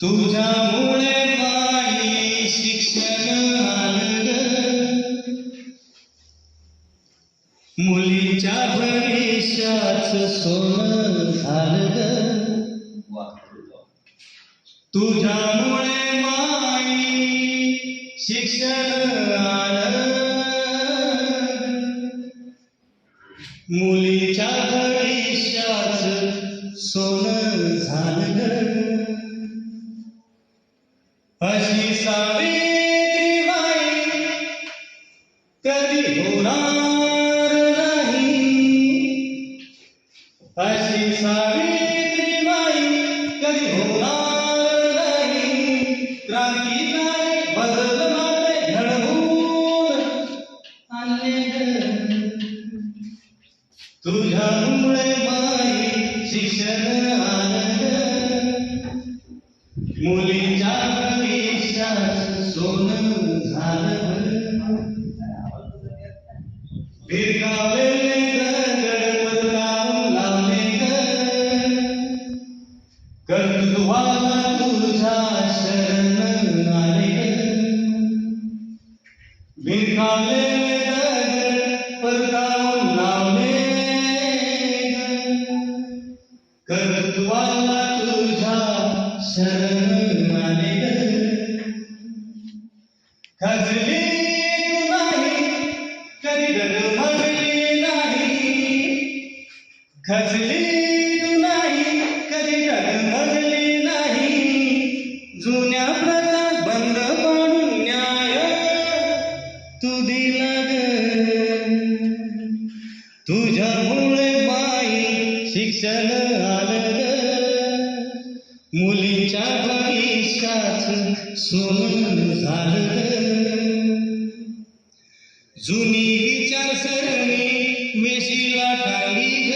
तुझ्यामुळे माई शिक्षण आलं ग, मुलीच्या भविष्याचं सोनं झालं ग. तुझ्यामुळे माई शिक्षण आलं, मुलीच्या भविष्याचं सोनं झालं ग. अशी सावित्री बाई कधी होणार नाही, अशी सावित्री बाई कधी होणार नाही. क्रांतिकारी बदलणारे घडवून आणले ग, तुझ्यामुळे बाई शिक्षण आलं ग, मुलीच्या भविष्याचं सोनं झालं. भिरकावले गडबड लावून लावले ग, कर्तृत्वाला तुझ्या शरण आले ग. भिरकावले गडबड लावून लावले ग, कर्तृत्वाला तुझ्या शरण आले ग. खचली तू नाही कधी डगमगली नाही, खचली तू नाही कधी डगमगली नाही. जुन्या प्रथा बंद पाडून न्याय तू दिला ग, तुझ्यामुळे बाई शिक्षण आलं ग, मुलीच्या भविष्याचं सोनं झालं ग. जुनी विचारसरणी वेशीला टाळली ग,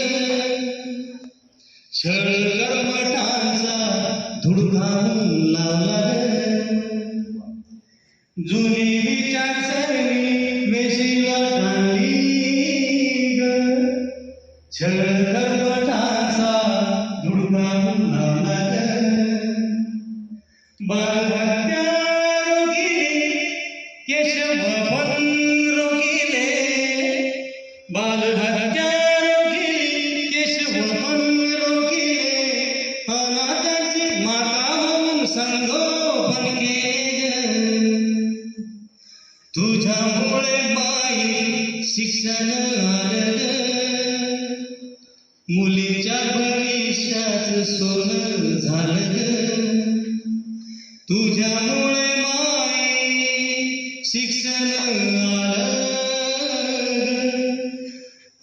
छळ कर्मठांचा धुडकावून लावला ग. जुनी विचारसरणी वेशीला टाळली ग, छळ कर्मठांचा धुडकावून लावला ग. बालहत्या रोखिली केशव पण रोखिले, बालहत्या रोखिली केशव पण रोखिले. अनाथाची माता होऊन संगोपन केले, तुझ्यामुळे बाई शिक्षण आलं ग, मुलीच्या भविष्याचं सोनं झालं ग. तुझ्यामुळे माई शिक्षण आलं ग,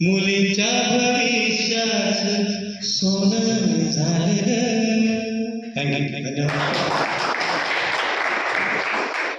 मुलीच्या भविष्याचं सोनं झालं ग. थँक्यू, धन्यवाद.